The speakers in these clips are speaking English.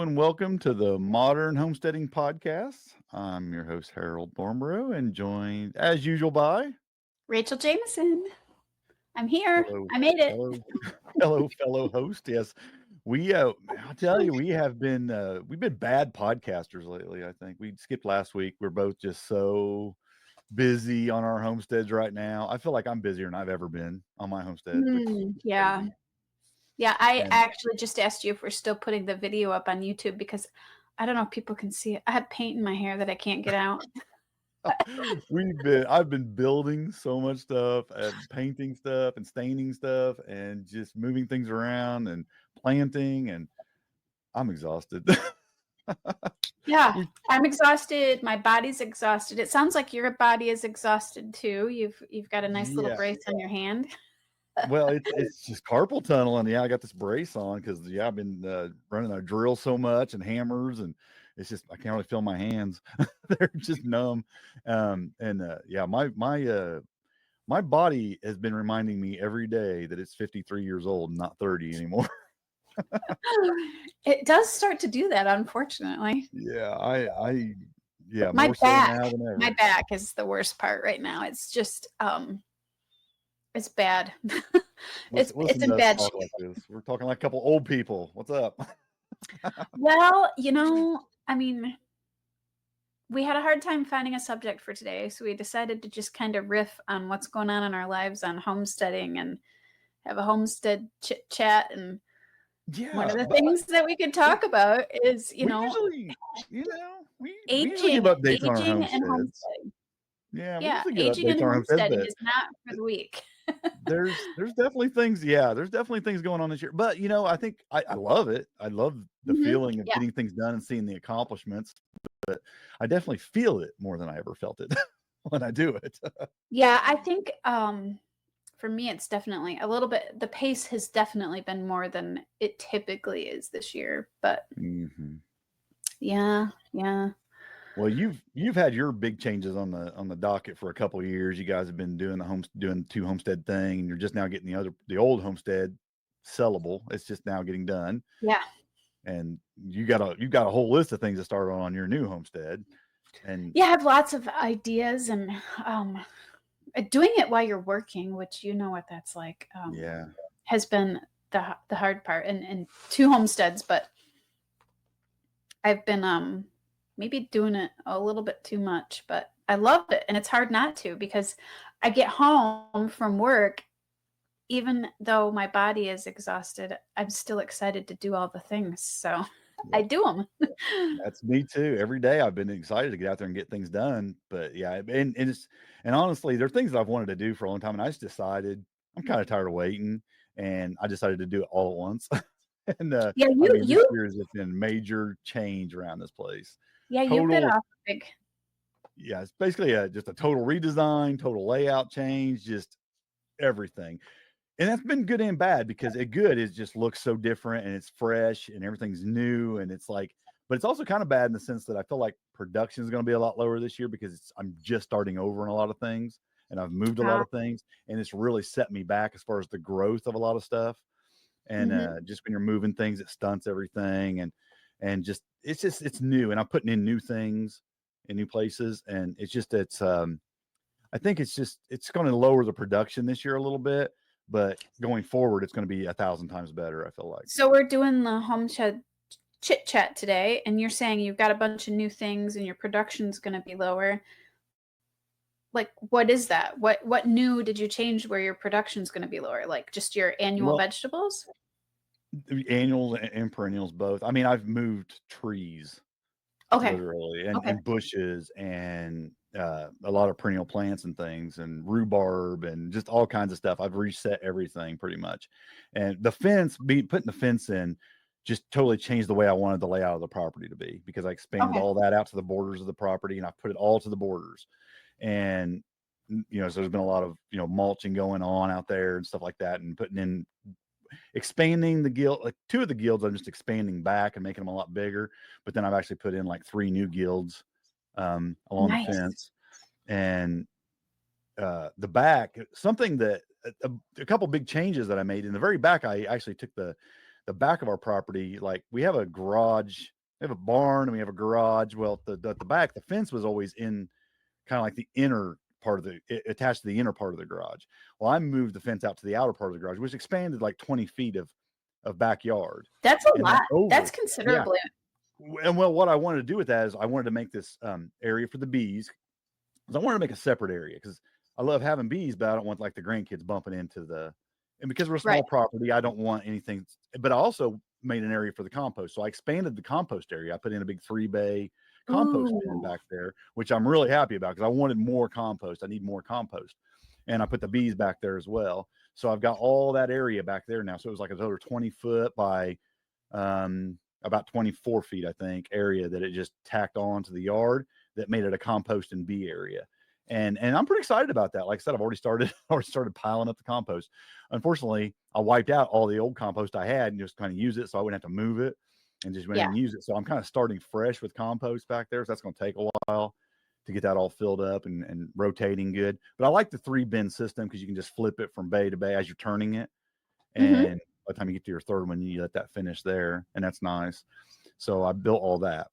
And welcome to the Modern Homesteading Podcast. I'm your host, Harold Thornborough, and joined, as usual, by Rachel Jameson. I'm here. fellow, I made it. fellow, fellow host. Yes, I'll tell you, we've been bad podcasters lately. I think we skipped last week. We're both just so busy on our homesteads right now. I feel like I'm busier than I've ever been on my homestead, which is Yeah. crazy. Yeah. I And actually just asked you if we're still putting the video up on YouTube because I don't know if people can see it. I have paint in my hair that I can't get out. I've been building so much stuff and painting stuff and staining stuff and just moving things around and planting, and I'm exhausted. Yeah. we I'm exhausted. My body's exhausted. It sounds like your body is exhausted too. You've got a nice little Yeah, brace on your hand. well, it's just carpal tunnel, and yeah, I got this brace on because I've been running a drill so much and hammers, and it's just I can't really feel my hands. They're just numb. Yeah, my body has been reminding me every day that it's 53 years old, not 30 anymore. It does start to do that, unfortunately. Yeah, yeah, My more so back, now than my ever. back is the worst part right now. It's just it's bad. It's Listen in to us bad talk shape. like this. We're talking like a couple old people. What's up? Well, I mean, we had a hard time finding a subject for today, so we decided to just kind of riff on what's going on in our lives on homesteading and have a homestead chit chat. And one Yeah, of the but things that we could we talk about is, we usually, we usually give aging, updates on our aging and homesteads. homesteading. Yeah, we Yeah, usually give aging updates and on our homesteads, homesteading but is not for the weak. there's definitely things. Yeah, there's definitely things going on this year. But I think I love it. I love the feeling of Yeah. getting things done and seeing the accomplishments. But I definitely feel it more than I ever felt it when I do it. Yeah, I think for me it's definitely a little bit, the pace has definitely been more than it typically is this year. But hmm yeah, yeah. Well, you've had your big changes on the docket for a couple of years. You guys have been doing the two homestead thing, and you're just now getting the old homestead sellable. It's just now getting done, Yeah. and you got a whole list of things to start on your new homestead. And Yeah, I have lots of ideas and doing it while you're working, which you know what that's like, yeah, has been the hard part. And two homesteads, but I've been maybe doing it a little bit too much, but I love it and it's hard not to because I get home from work, even though my body is exhausted, I'm still excited to do all the things. So I yep, do them. that's me too. Every day I've been excited to get out there and get things done. But yeah, and honestly, there are things that I've wanted to do for a long time, and I just decided I'm kind of tired of waiting, and I decided to do it all at once. And Yeah, I you mean, this you year has just been major change around this place. yeah, you bit Total, off a big. yeah, it's basically just a total redesign, total layout change, just everything. And that's been good and bad because good is just looks so different and it's fresh and everything's new and it's like, but it's also kind of bad in the sense that I feel like production is going to be a lot lower this year because I'm just starting over in a lot of things and I've moved a lot Uh, of things and it's really set me back as far as the growth of a lot of stuff. And mhm. just when you're moving things, it stunts everything and just it's new and I'm putting in new things in new places and it's I think it's going to lower the production this year a little bit, but going forward, it's going to be 1,000 times better. I feel like. So we're doing the homestead chit chat today, and you're saying you've got a bunch of new things, and your production's going to be lower. Like, what is that? What new did you change where your production's going to be lower? Like just your annual Well, vegetables? annuals and perennials both. I mean, I've moved trees Okay. literally Okay. and bushes and a lot of perennial plants and things and rhubarb and just all kinds of stuff. I've reset everything pretty much, and putting the fence in just totally changed the way I wanted the layout of the property to be because I expanded Okay. all that out to the borders of the property and I put it all to the borders. And so there's been a lot of mulching going on out there and stuff like that and putting in expanding the guild, like two of the guilds I'm just expanding back and making them a lot bigger, but then I've actually put in like three new guilds along the Nice. fence. And the back, something that a couple big changes that I made in the very back, I actually took the the back of our property, like we have a garage, we have a barn, and we have a garage. Well, at the back, the fence was always in kind of like the inner part of attached to the inner part of the garage. Well, I moved the fence out to the outer part of the garage, which expanded like 20 feet of backyard. That's a And lot. then That's yeah. considerably. And well, what I wanted to do with that is I wanted to make this area for the bees, because I wanted to make a separate area, because I love having bees, but I don't want like the grandkids bumping into and because we're a small Right. property, I don't want anything. But I also made an area for the compost. So I expanded the compost area. I put in a big 3-bay compost bin Ooh. back there, which I'm really happy about, because I wanted more compost. I need more compost. And I put the bees back there as well. So I've got all that area back there now. So it was like another 20 foot by about 24 feet, I think, area that it just tacked on to the yard that made it a compost and bee area. And I'm pretty excited about that. Like I said, I've already started piling up the compost. Unfortunately, I wiped out all the old compost I had and just kind of use it, so I wouldn't have to move it, and just went in and use it. So I'm kind of starting fresh with compost back there. So that's going to take a while to get that all filled up and rotating good. But I like the 3-bin system, because you can just flip it from bay to bay as you're turning it. And by the time you get to your third one, you let that finish there, and that's nice. So I built all that.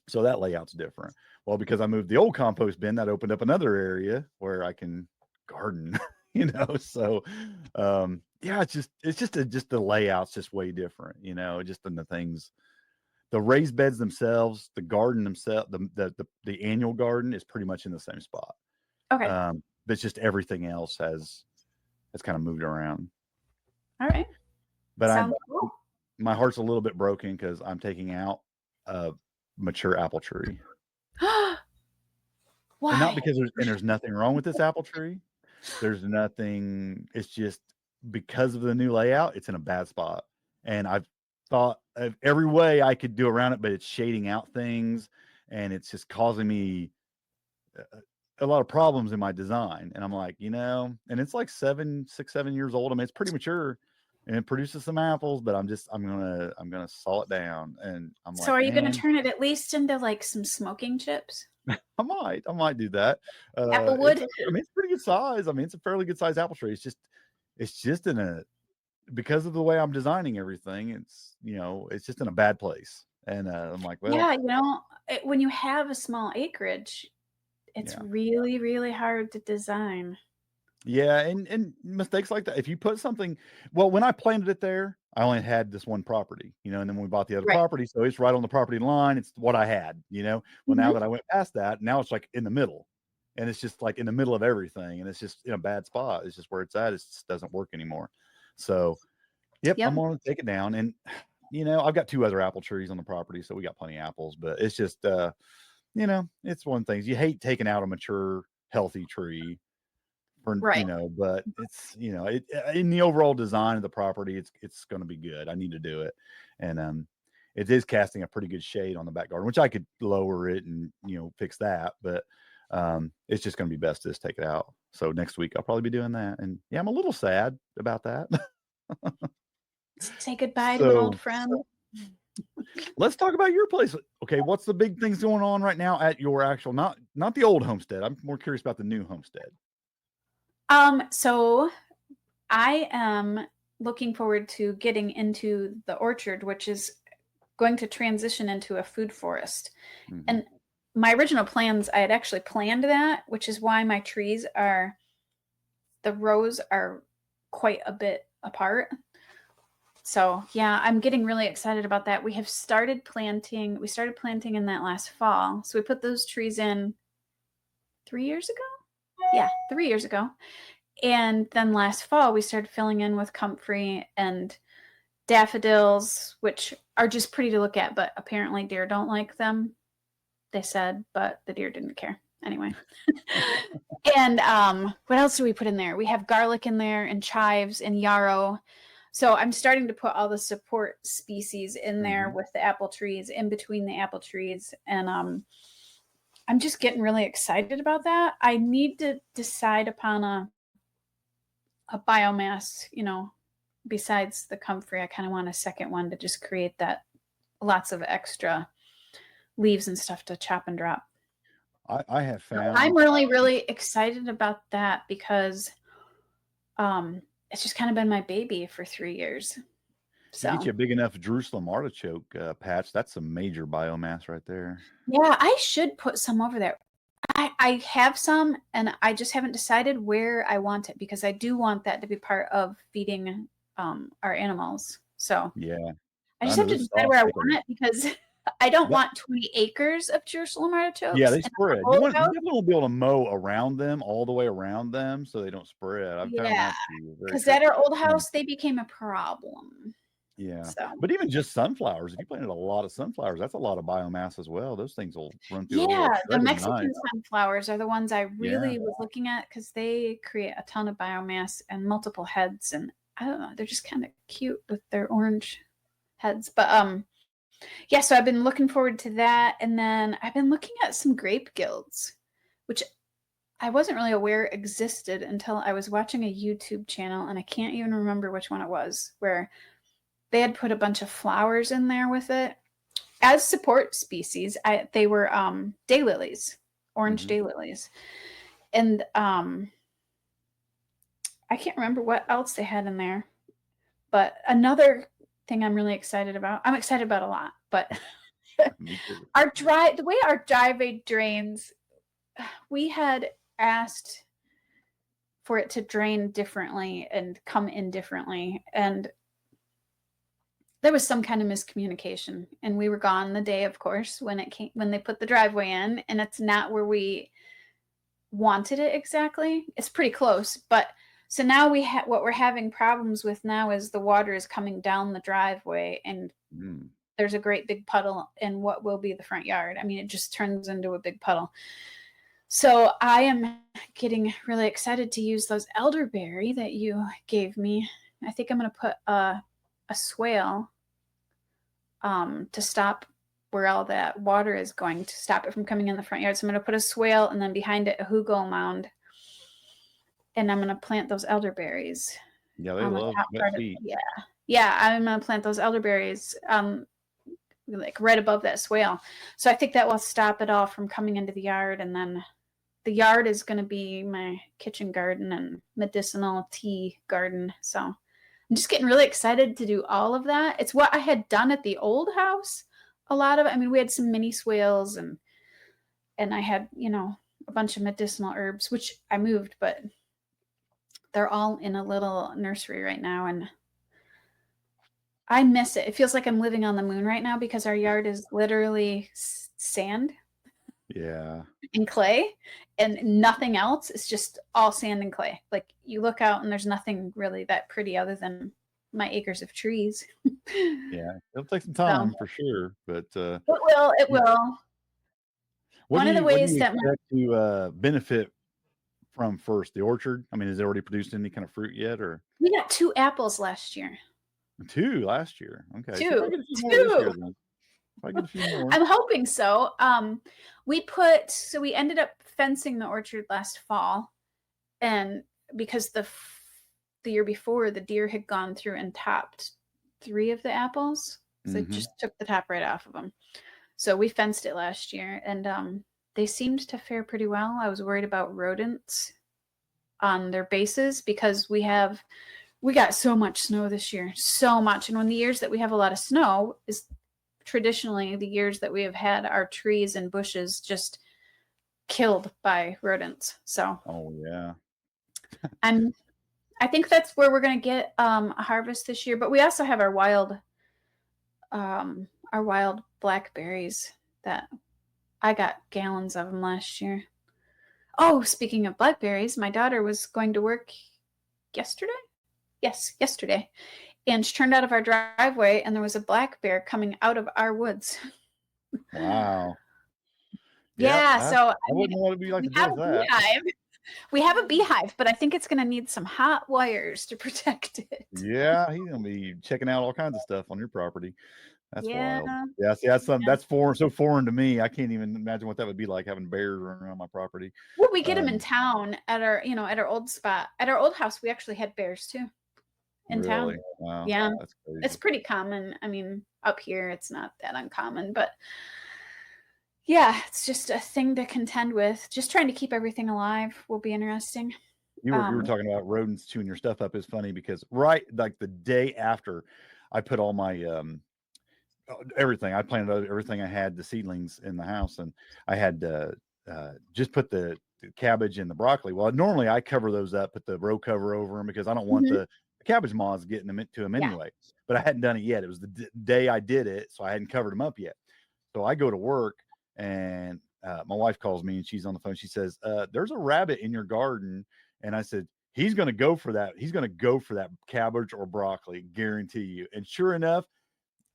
So that layout's different. Well, because I moved the old compost bin, that opened up another area where I can garden, So, yeah, it's just the layout's just way different, just in the things, the raised beds themselves, the garden themselves, the annual garden is pretty much in the same spot. Okay. But just everything else has kind of moved around. All right. But cool. My heart's a little bit broken, because I'm taking out a mature apple tree. Why? And not because there's nothing wrong with this apple tree. There's nothing. It's just because of the new layout, it's in a bad spot. And I've thought of every way I could do around it, but it's shading out things, and it's just causing me a lot of problems in my design. And I'm like, and it's like 7 years old. I mean, it's pretty mature, and it produces some apples, but I'm gonna saw it down. And I'm like, so are you going to turn it at least into like some smoking chips? I might do that. Applewood? It's pretty good size. I mean, it's a fairly good size apple tree. It's just because of the way I'm designing everything, it's just in a bad place. And I'm like, well, yeah, when you have a small acreage, it's really, really hard to design. Yeah, and mistakes like that. If you put something, well, when I planted it there, I only had this one property, and then we bought the other property, so it's right on the property line. It's what I had, Well, now that I went past that, now it's like in the middle, and it's just like in the middle of everything, and it's just in a bad spot. It's just where it's at. It just doesn't work anymore. So, yep. I'm going to take it down, and I've got 2 other apple trees on the property, so we got plenty of apples. But it's just, it's one of the things you hate, taking out a mature, healthy tree. Right. But it's in the overall design of the property, it's going to be good. I need to do it, and it is casting a pretty good shade on the back garden, which I could lower it and fix that, but it's just going to be best to just take it out. So next week I'll probably be doing that, and yeah, I'm a little sad about that. Say goodbye to an old friend. Let's talk about your place. Okay, what's the big things going on right now at your actual, not the old homestead? I'm more curious about the new homestead. So I am looking forward to getting into the orchard, which is going to transition into a food forest. And my original plans, I had actually planned that, which is why my trees the rows are quite a bit apart. So yeah, I'm getting really excited about that. We started planting in that last fall. So we put those trees in 3 years ago. Yeah, 3 years ago. And then last fall, we started filling in with comfrey and daffodils, which are just pretty to look at, but apparently deer don't like them, they said, but the deer didn't care. Anyway. And what else do we put in there? We have garlic in there, and chives and yarrow. So I'm starting to put all the support species in there with the apple trees, in between the apple trees. And I'm just getting really excited about that. I need to decide upon a biomass, besides the comfrey. I kind of want a second one to just create that lots of extra leaves and stuff to chop and drop. I have found, I'm really, really excited about that because it's just kind of been my baby for 3 years. You get So you a big enough Jerusalem artichoke patch. That's some major biomass right there. yeah, I should put some over there. I have some, and I just haven't decided where I want it because I do want that to be part of feeding our animals. So Yeah, I I just know have to those decide stalks where I take want it because I don't that. want 20 acres of Jerusalem Yeah, artichokes they in a spread. You whole house. definitely want to be able to mow around them all the way around them so they don't spread. I've found Yeah, that to be very because at tricky. our old house they became a problem. Yeah, So but even just sunflowers, if you planted a lot of sunflowers, that's a lot of biomass as well. Those things will run through a little yeah, the shredder nice. Mexican sunflowers are the ones I Yeah, really was looking at because they create a ton of biomass and multiple heads, and I don't know, they're just kind of cute with their orange heads. But yeah, so I've been looking forward to that, and then I've been looking at some grape guilds, which I wasn't really aware existed until I was watching a YouTube channel, and I can't even remember which one it was, where they had put a bunch of flowers in there with it as support species. They were daylilies, orange hmm daylilies, and I can't remember what else they had in there. But another thing I'm really excited about. I'm excited about a lot, but me too. the way our driveway drains, we had asked for it to drain differently and come in differently, and there was some kind of miscommunication, and we were gone the day, of course, when they put the driveway in, and it's not where we wanted it exactly. It's pretty close, but so now what we're having problems with now is the water is coming down the driveway, and Mm. there's a great big puddle in what will be the front yard. I mean, it just turns into a big puddle. So I am getting really excited to use those elderberry that you gave me. I think I'm going to put a swale to stop where all that water is going, to stop it from coming in the front yard. So I'm going to put a swale and then behind it a hugel mound, and I'm going to plant those elderberries Yeah, they on the love top wet part of feet. yeah, I'm going to plant those elderberries like right above that swale. So I think that will stop it all from coming into the yard, and then the yard is going to be my kitchen garden and medicinal tea garden. So I'm just getting really excited to do all of that. It's what I had done at the old house. A lot of it. I mean, we had some mini swales, and I had, a bunch of medicinal herbs, which I moved, but they're all in a little nursery right now, and I miss it. It feels like I'm living on the moon right now because our yard is literally sand Yeah, and clay and nothing else. It's just all sand and clay. Like you look out and there's nothing really that pretty other than my acres of trees. yeah. It'll take some So time for sure, but it yeah. will. One of the What do ways you that expect to benefit from first? The orchard? I mean, has it already produced any kind of fruit yet, or we got 2 apples last year. two last year? Okay, so Two. probably get a few more this year 2. then. Probably get a few more. I'm hoping so. We ended up fencing the orchard last fall, and because the year before the deer had gone through and topped 3 of the apples, so it hmm just took the top right off of them. So we fenced it last year, and they seemed to fare pretty well. I was worried about rodents on their bases because we got so much snow this year, so much. And when the years that we have a lot of snow is traditionally the years that we have had our trees and bushes just killed by rodents. So Oh yeah. I think that's where we're going to get a harvest this year. But we also have our wild blackberries that I got gallons of them last year. Oh, speaking of blackberries, my daughter was going to work yesterday. Yes, yesterday. And she turned out of our driveway, and there was a black bear coming out of our woods. Wow. Yeah, Yeah, I so I mean, wouldn't know what it'd be like we to deal have a with that. beehive. We have a beehive, but I think it's going to need some hot wires to protect it. Yeah, he's gonna be checking out all kinds of stuff on your property. That's Yeah, wild. Yeah, see, yeah. that's so foreign to me. I can't even imagine what that would be like having bears running around my property. Well, we get them in Um, town at our old spot. At our old house, we actually had bears too in really, town. wow, Yeah, that's it's crazy. pretty common. I mean, up here, it's not that uncommon, but yeah, it's just a thing to contend with. Just trying to keep everything alive will be interesting. You were Um, talking about rodents chewing your stuff up is funny because right like the day after I put all my everything. I planted everything I had, the seedlings in the house, and I had just put the cabbage and the broccoli. Well, normally I cover those up, put the row cover over them because I don't want Mhm. the cabbage moths getting them into them Yeah. anyway. But I hadn't done it yet. It was the day I did it, so I hadn't covered them up yet. So I go to work, and my wife calls me, and she's on the phone. She says, "There's a rabbit in your garden," and I said, "He's going to go for that. He's going to go for that cabbage or broccoli, guarantee you." And sure enough,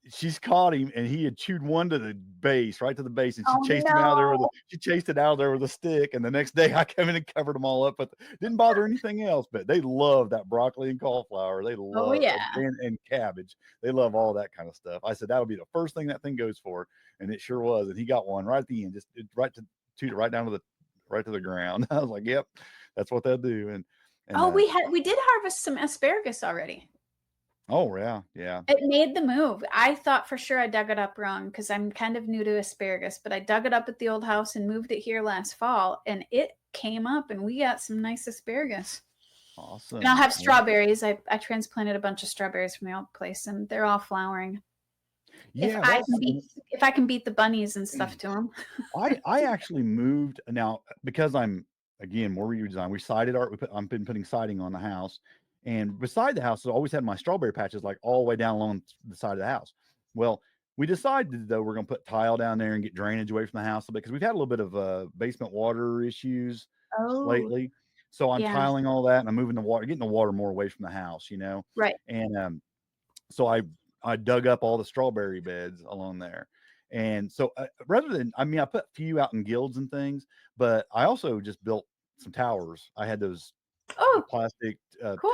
she's caught him, and he had chewed one to the base, right to the base, and she Oh chased him out of there no. she chased it out of there with a stick. And the next day I came in and covered them all up, but didn't bother anything else. But they love that broccoli and cauliflower. They Oh love yeah. and cabbage. They love all that kind of stuff. I said that would be the first thing that thing goes for, and it sure was. And he got one right at the end, just right to shoot it right down to the ground. I was like, "Yep, that's what they'll do." And Oh, we did harvest some asparagus already. oh yeah. It made the move. I thought for sure I dug it up wrong because I'm kind of new to asparagus, but I dug it up at the old house and moved it here last fall, and it came up, and we got some nice asparagus. Awesome. And I'll have Yeah. strawberries. I transplanted a bunch of strawberries from the old place, and they're all flowering. Yeah, If I can beat the bunnies and stuff to them. I actually moved now because I'm again more redesign. We sided art. I've been putting siding on the house, and beside the house, I always had my strawberry patches like all the way down along the side of the house. Well, we decided though we're going to put tile down there and get drainage away from the house a bit because we've had a little bit of basement water issues Oh, lately. So I'm yeah. tiling all that, and I'm moving the water, getting the water more away from the house, Right. and so I dug up all the strawberry beds along there. And so rather than, I mean, I put a few out in guilds and things, but I also just built some towers. I had those Oh, plastic cool.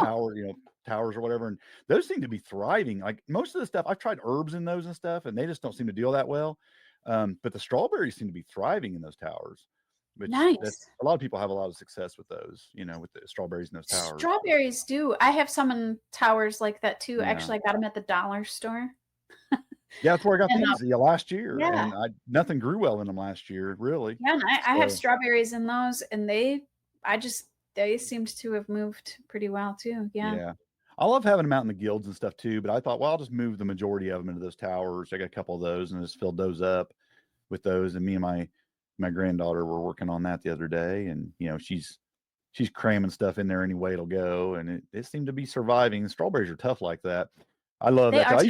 towers or whatever. And those seem to be thriving. Like most of the stuff, I've tried herbs in those and stuff, and they just don't seem to deal that well. But the strawberries seem to be thriving in those towers, which Nice. a lot of people have a lot of success with those, with the strawberries in those towers. Strawberries do. I have some in towers like that too. Yeah. Actually, I got them at the dollar store. Yeah, that's where I got And, these last year, yeah. and nothing grew well in them last year, really. Yeah, and I have So, strawberries in those, and they seemed to have moved pretty well too. Yeah. yeah. I love having them out in the guilds and stuff too, but I thought, well, I'll just move the majority of them into those towers. I got a couple of those and just filled those up with those. And me and my granddaughter were working on that the other day, and she's cramming stuff in there any way it'll go, and it seemed to be surviving. Strawberries are tough like that. I love They that. are I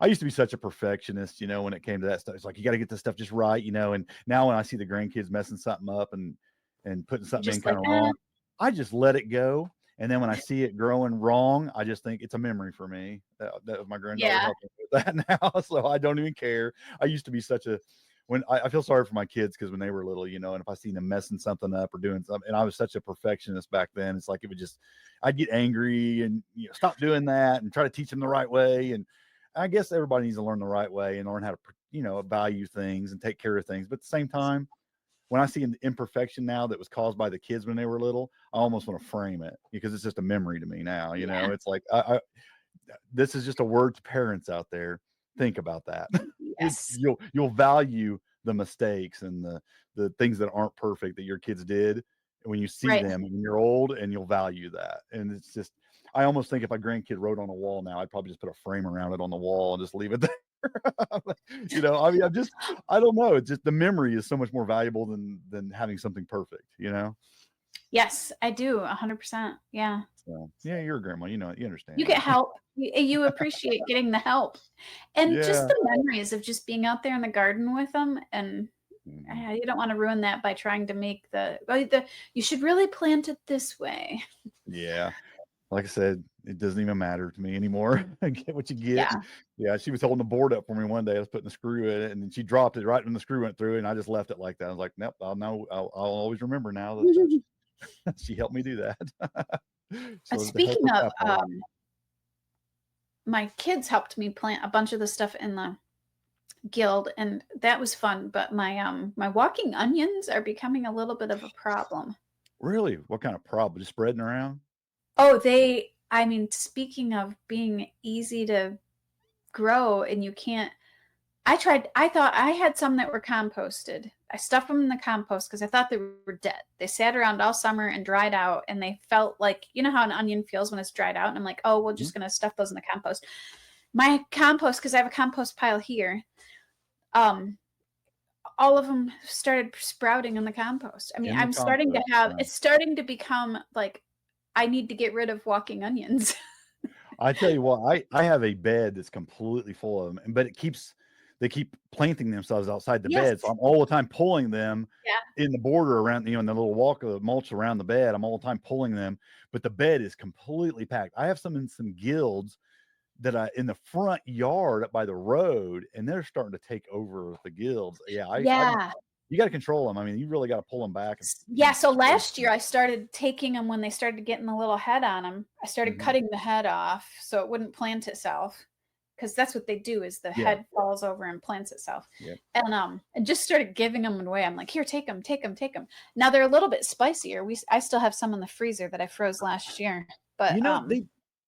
used to be such a perfectionist, when it came to that stuff. It's like you got to get this stuff just right, and now when I see the grandkids messing something up and putting something in just kind of like, wrong, I just let it go. And then when I see it growing wrong, I just think it's a memory for me. That was my granddaughter Yeah. helping me with that now, so I don't even care. I used to be when I feel sorry for my kids because when they were little, and if I seen them messing something up or doing something, and I was such a perfectionist back then, it's like I'd get angry and stop doing that and try to teach them the right way. And I guess everybody needs to learn the right way and learn how to value things and take care of things. But at the same time, when I see an imperfection now that was caused by the kids when they were little, I almost want to frame it because it's just a memory to me now. Yeah. It's like this is just a word to parents out there. Think about that. Yes. You'll value the mistakes and the things that aren't perfect that your kids did when you see Right. them when you're old, and you'll value that. And it's just, I almost think if a grandkid wrote on a wall now, I'd probably just put a frame around it on the wall and just leave it there. I mean, I don't know. It's just the memory is so much more valuable than having something perfect, Yes, I do. 100%. Yeah. So, yeah, you're a grandma, you understand. You get help. You appreciate getting the help. And just the memories of just being out there in the garden with them. And you don't want to ruin that by trying to make you should really plant it this way. Yeah. Like I said, it doesn't even matter to me anymore. I get what you get. Yeah, she was holding the board up for me one day. I was putting the screw in it, and then she dropped it right when the screw went through, and I just left it like that. I was like, nope, I'll know. I'll always remember now that she helped me do that. So speaking of, my kids helped me plant a bunch of the stuff in the guild, and that was fun. But my walking onions are becoming a little bit of a problem. Really? What kind of problem? Just spreading around? Oh, I mean, speaking of being easy to grow and you can't, I thought I had some that were composted. I stuffed them in the compost because I thought they were dead. They sat around all summer and dried out, and they felt like, how an onion feels when it's dried out. And I'm like, oh, we're just going to stuff those in the compost. my compost, because I have a compost pile here, all of them started sprouting in the compost. I mean, In the I'm starting to have, compost. it's starting to become like, I need to get rid of walking onions. I tell you what, I have a bed that's completely full of them, but they keep planting themselves outside the Yes. bed. So I'm all the time pulling them Yeah. in the border around, in the little walk of the mulch around the bed. I'm all the time pulling them, but the bed is completely packed. I have some in some guilds that I in the front yard up by the road, and they're starting to take over the guilds. Yeah, Yeah. you got to control them. I mean, you really got to pull them back. Yeah. So last year I started taking them when they started getting a little head on them. I started cutting the head off so it wouldn't plant itself. Because that's what they do is the head falls over and plants itself. Yep. And just started giving them away. I'm like, here, take them. Now they're a little bit spicier. I still have some in the freezer that I froze last year. But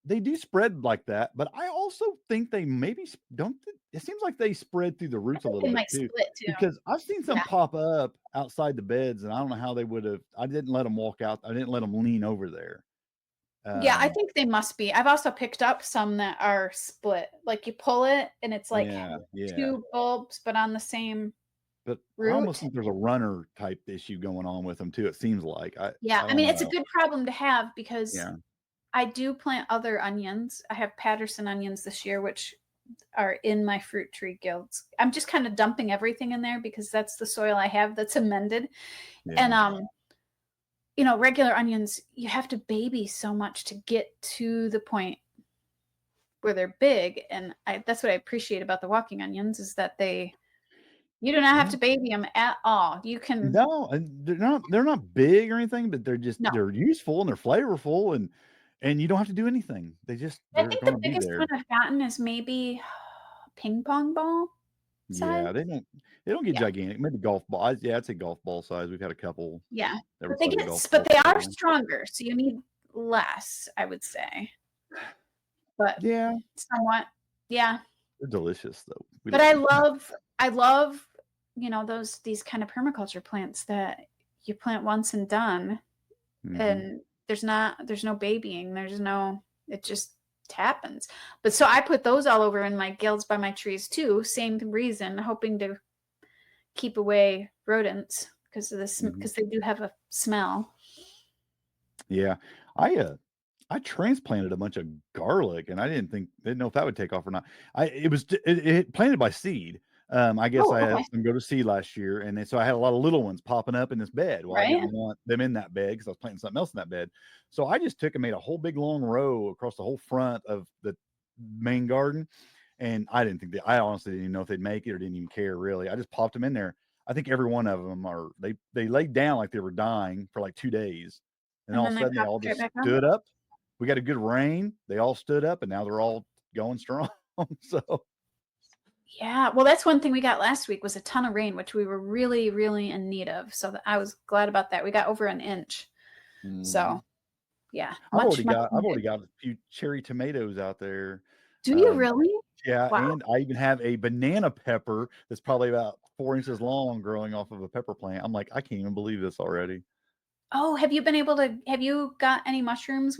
they do spread like that, but I also think they maybe don't. It seems like they spread through the roots a little bit too, because I've seen some pop up outside the beds, and I don't know how they would have. I didn't let them walk out. I didn't let them lean over there. Yeah, I think they must be. I've also picked up some that are split. Like you pull it and it's like two bulbs, but on the same root. I almost think there's a runner type issue going on with them too. It seems like I mean, it's a good problem to have because I do plant other onions. I have Patterson onions this year, which are in my fruit tree guilds. I'm just kind of dumping everything in there because that's the soil I have that's amended. And regular onions, you have to baby so much to get to the point where they're big. And that's what I appreciate about the walking onions is that you do not have to baby them at all. You can and they're not big or anything, but they're just they're useful and they're flavorful and you don't have to do anything. I think the biggest one I've gotten is maybe ping pong ball size. Yeah, they don't get gigantic. Maybe golf ball. Yeah, I'd say golf ball size. We've had a couple. Yeah, but they are stronger, so you need less, I would say. But somewhat, they're delicious though. But I love these kind of permaculture plants that you plant once and done, and there's no babying. It just happens. But so I put those all over in my guilds by my trees too. Same reason, hoping to keep away rodents because of this, because they do have a smell. Yeah, I transplanted a bunch of garlic, and I didn't know if that would take off or not. It planted by seed. I guess I had them go to seed last year, and so I had a lot of little ones popping up in this bed. Well, I didn't want them in that bed because I was planting something else in that bed. So I just took and made a whole big long row across the whole front of the main garden, and I honestly didn't even know if they'd make it or didn't even care really. I just popped them in there. I think every one of them they laid down like they were dying for like 2 days, and all of a sudden they all just stood up. We got a good rain. They all stood up, and now they're all going strong. So. Yeah, well, that's one thing we got last week was a ton of rain, which we were really, really in need of. So I was glad about that. We got over an inch. So, yeah. I've already got a few cherry tomatoes out there. Do you really? Yeah, and I even have a banana pepper that's probably about 4 inches long growing off of a pepper plant. I'm like, I can't even believe this already. Oh, have you got any mushrooms?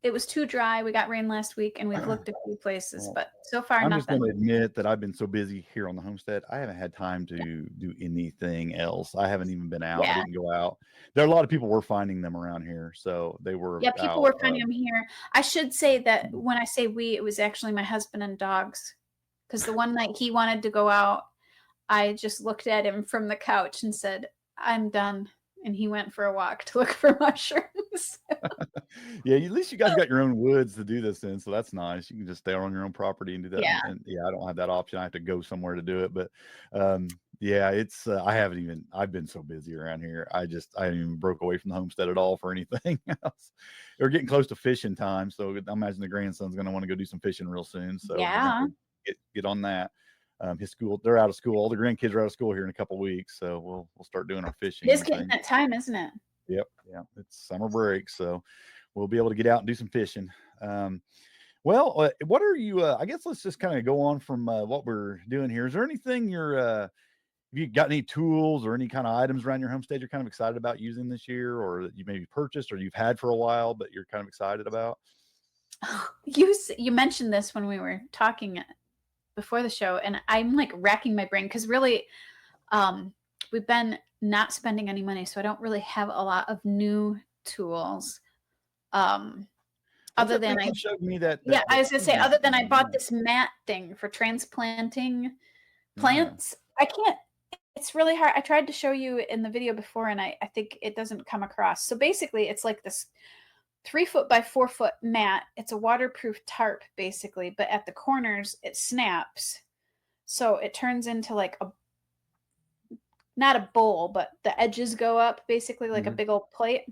It was too dry. We got rain last week and we've looked a few places, but so far I'm nothing. just going to admit that I've been so busy here on the homestead. I haven't had time to do anything else. I haven't even been out. I didn't go out. There are a lot of people were finding them around here. So they were. Yeah, people were finding them here. I should say that when I say we, it was actually my husband and dogs. Because the one night he wanted to go out, I just looked at him from the couch and said, I'm done. And he went for a walk to look for mushrooms. Yeah, at least you guys got your own woods to do this in, so that's nice. You can just stay on your own property and do that. Yeah. And I don't have that option. I have to go somewhere to do it. But it's I've been so busy around here. I haven't even broke away from the homestead at all for anything else. We're getting close to fishing time, so I imagine the grandson's going to want to go do some fishing real soon. So get on that. His school, they're out of school. All the grandkids are out of school here in a couple of weeks, so we'll start doing our fishing. It's getting that time, isn't it? Yep. Yeah. It's summer break, so we'll be able to get out and do some fishing. What are you? I guess let's just kind of go on from what we're doing here. Is there anything have you got any tools or any kind of items around your homestead you're kind of excited about using this year, or that you maybe purchased or you've had for a while but you're kind of excited about? You mentioned this when we were talking before the show, and I'm like racking my brain because really, we've been not spending any money, so I don't really have a lot of new tools. What's Other that than thing you showed me that yeah, I was gonna say, seedling other than I thing? bought Yeah. this mat thing for transplanting Yeah. plants. I can't. It's really hard. I tried to show you in the video before, and I think it doesn't come across. So basically, it's like this 3 foot by 4 foot mat. It's a waterproof tarp, basically, but at the corners it snaps, so it turns into like a not a bowl, but the edges go up, basically like a Mhm. big old plate.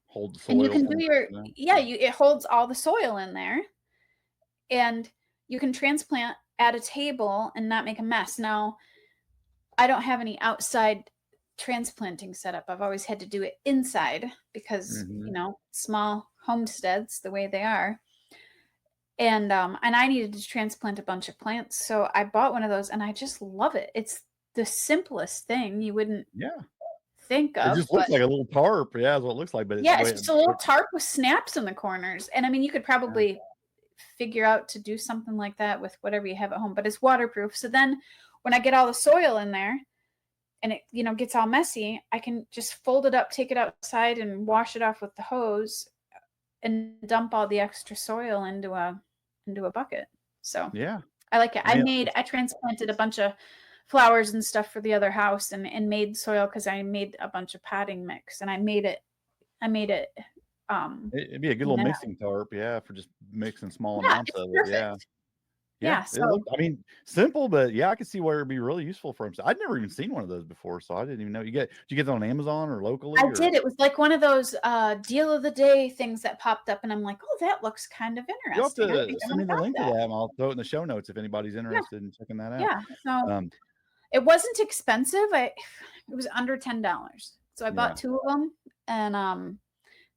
Hold the And you soil can do from your down. it holds all the soil in there, and you can transplant at a table and not make a mess. Now, I don't have any outside transplanting setup. I've always had to do it inside because, Mhm. small homesteads the way they are. And I needed to transplant a bunch of plants, so I bought one of those and I just love it. It's the simplest thing you wouldn't Yeah. think It of, just looks but like a little tarp. Yeah, is what it looks like, but it's the yeah, it's way just a little it tarp with snaps in the corners. And I mean, you could yeah. probably figure out to do something like that with whatever you have at home, but it's waterproof. So then when I get all the soil in there and it, gets all messy, I can just fold it up, take it outside and wash it off with the hose and dump all the extra soil into a bucket. So Yeah. I like it. I mean, I transplanted a bunch of flowers and stuff for the other house and made soil because I made a bunch of potting mix and I made it it'd be a good little now. mixing tarp, yeah, for just mixing small Yeah, amounts it's of it, yeah. perfect. Yeah, Yeah, it so looked I mean, simple, but yeah, I could see where it'd be really useful for him. I'd never even seen one of those before, so I didn't even know. Did you get that on Amazon or I locally or did. It was like one of those deal of the day things that popped up, and I'm like, oh, that looks kind of you'll have interesting. I to think I'm send gonna me the link to buy that. that, and I'll throw it in the show notes if anybody's Yeah, interested in checking that out. yeah. So Um, it wasn't expensive. It was under $10. So I bought yeah. 2 of them, and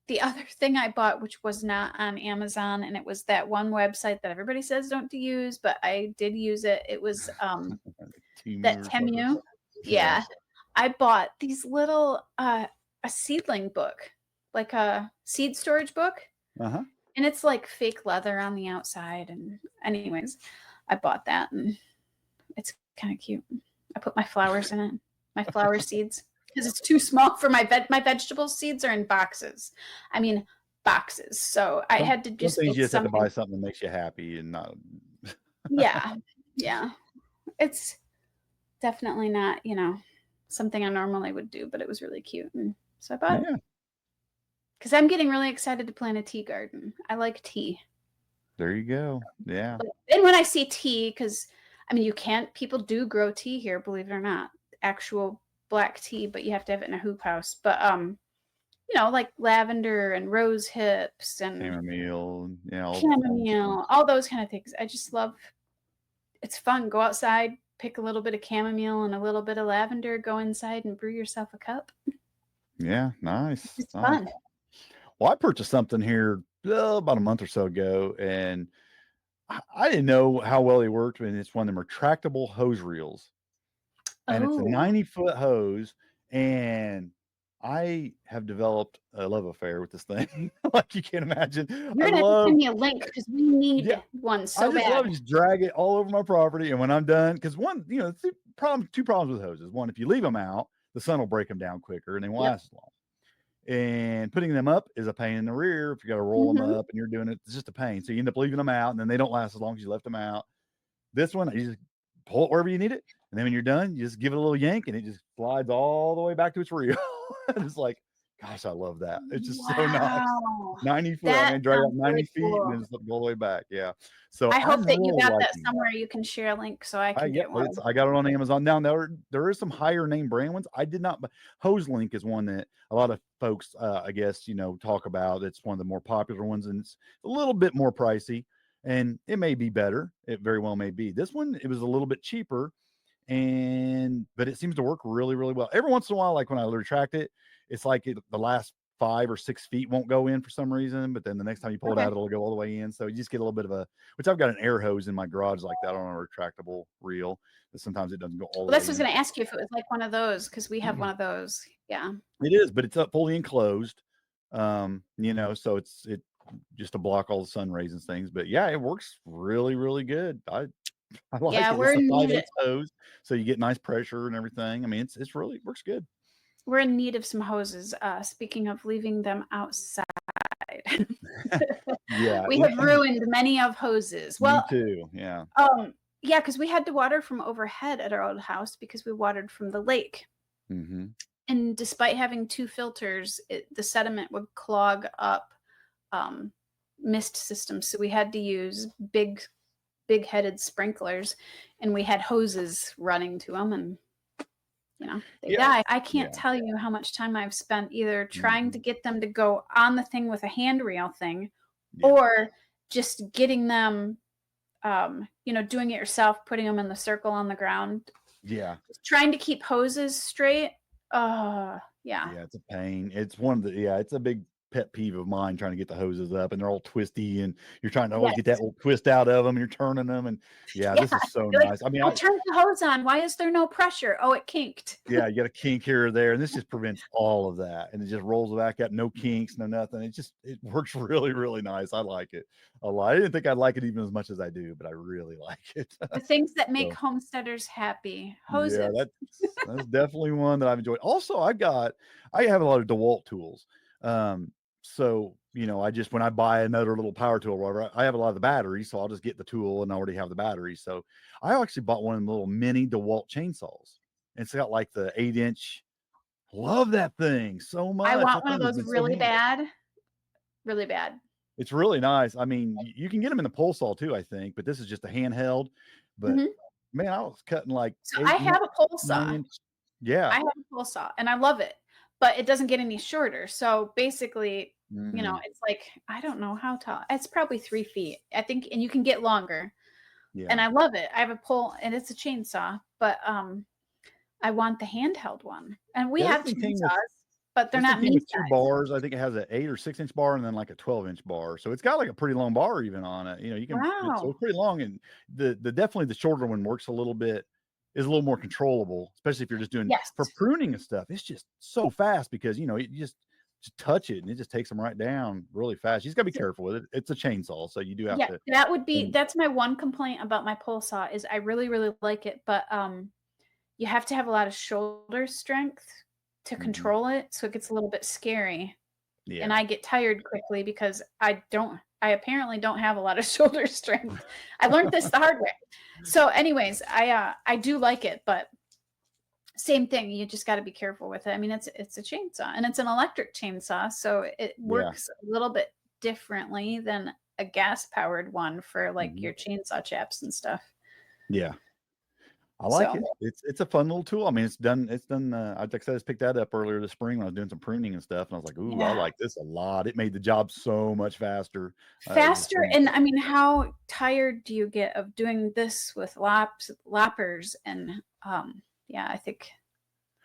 the other thing I bought, which was not on Amazon, and it was that one website that everybody says don't to use, but I did use it. It was that Temu or something. Temu. Yeah. Yeah. I bought these little a seedling book, like a seed storage book, Uh-huh. and it's like fake leather on the outside. And anyways, I bought that, and it's kind of cute. I put my flowers in it, my flower seeds, because it's too small for my vegetable seeds are in boxes. I mean, boxes. So I Some had to some just things make you just have to buy something. something that makes you happy and not Yeah, yeah. It's definitely not, something I normally would do, but it was really cute, and so I bought it. Yeah, Because I'm getting really excited to plant a tea garden. I like tea. there you go. Yeah. And when I say tea, because I mean, people do grow tea here, believe it or not, actual black tea, but you have to have it in a hoop house. But, like lavender and rose hips and Chamomile, yeah, all the different chamomile, all those kind of things. I just love it's fun. Go outside, pick a little bit of chamomile and a little bit of lavender, go inside and brew yourself a cup. yeah, nice, It's nice. fun. Well, I purchased something here, about a month or so ago, and I didn't know how well they worked, and it's one of them retractable hose reels, and it's a Oh, 90-foot hose, and I have developed a love affair with this thing, like you can't imagine. I you're gonna have to love send me a link because we need yeah, one I so just love bad. to just drag it all over my property, and when I'm done, because two problems with hoses. One, if you leave them out, the sun will break them down quicker, and they won't Yep. last as long. And putting them up is a pain in the rear. If you got to roll them Mhm. up and you're doing it, it's just a pain. So you end up leaving them out, and then they don't last as long as you left them out. This one, you just pull it wherever you need it, and then when you're done, you just give it a little yank, and it just slides all the way back to its reel. It's like, gosh, I love that. It's just so nice. Wow. 90 foot. I'm That gonna drag it sounds up 90 really feet and cool. then just go all the way back. Yeah. So I hope I'm that you really got that liking it. somewhere you can share a link so I can Yeah, get one. I got it on Amazon. Now there is some higher name brand ones. I did not. Hose Link is one that a lot of folks, I guess, talk about. It's one of the more popular ones, and it's a little bit more pricey, and it may be better. It very well may be. This one, it was a little bit cheaper, but it seems to work really, really well. Every once in a while, like when I retract it, it's like the last 5 or 6 feet won't go in for some reason, but then the next time you pull it Okay. out, it'll go all the way in. So you just get a little bit of which I've got an air hose in my garage like that on a retractable reel, but sometimes it doesn't go all Well, the that's way what I was in. gonna ask you if it was like one of those because we have one of those. Yeah. It is, but it's fully enclosed. So just to block all the sun rays and things. But yeah, it works really, really good. I like Yeah, it. It's a 5/8 hose, so you get nice pressure and everything. I mean, it's really works good. we're in need of some hoses. Speaking of leaving them outside, Yeah, we have ruined many of hoses. me Well, too. Yeah. yeah, because we had to water from overhead at our old house because we watered from the lake. Mm-hmm. And despite having 2 filters, the sediment would clog up mist systems. So we had to use big-headed sprinklers, and we had hoses running to them, and they die. I can't tell you how much time I've spent either trying to get them to go on the thing with a handrail thing, or just getting them, doing it yourself, putting them in the circle on the ground. Yeah. Just trying to keep hoses straight. Yeah. Yeah, it's a pain. It's one of the it's a big pet peeve of mine trying to get the hoses up, and they're all twisty, and you're trying to always get that little twist out of them, and you're turning them, and this is so nice. I mean, I turned the hose on. Why is there no pressure? Oh, it kinked. Yeah, you got a kink here or there, and this just prevents all of that, and it just rolls it back up. No kinks, no nothing. It works really, really nice. I like it a lot. I didn't think I'd like it even as much as I do, but I really like it. The things that make homesteaders happy. Hoses. Yeah, that's definitely one that I've enjoyed. Also, I have a lot of DeWalt tools. So when I buy another little power tool or whatever, I have a lot of the batteries, so I'll just get the tool and I already have the batteries. So I actually bought one of the little mini DeWalt chainsaws. It's got like the 8-inch. Love that thing so much. I want one of those really bad. Really bad. It's really nice. I mean, you can get them in the pole saw too, I think, but this is just a handheld. But man, I was cutting like. So I have a pole saw. Yeah. I have a pole saw and I love it, but it doesn't get any shorter. So basically, it's like, I don't know how tall. It's probably 3 feet, I think, and you can get longer. Yeah. And I love it. I have a pole and it's a chainsaw, but I want the handheld one. And we have chainsaws, but they're not mean size. 2 bars. I think it has an 8 or 6-inch bar and then like a 12-inch bar. So it's got like a pretty long bar even on it. You can. Wow. So it's pretty long, and the definitely the shorter one works a little more controllable, especially if you're just doing for pruning and stuff. It's just so fast because you just touch it and it just takes them right down really fast. You just gotta be careful with it. It's a chainsaw, so you do have to. That's my one complaint about my pole saw is I really, really like it, but you have to have a lot of shoulder strength to control it, so it gets a little bit scary. Yeah. And I get tired quickly because I apparently don't have a lot of shoulder strength. I learned this the hard way. So anyways, I do like it, but same thing. You just got to be careful with it. I mean, it's a chainsaw and it's an electric chainsaw, so it works a little bit differently than a gas powered one for like your chainsaw chaps and stuff. Yeah. I like it. It's a fun little tool. I mean, it's done. I just picked that up earlier this spring when I was doing some pruning and stuff, and I was like, "Ooh, I like this a lot." It made the job so much faster. And I mean, how tired do you get of doing this with loppers? And I think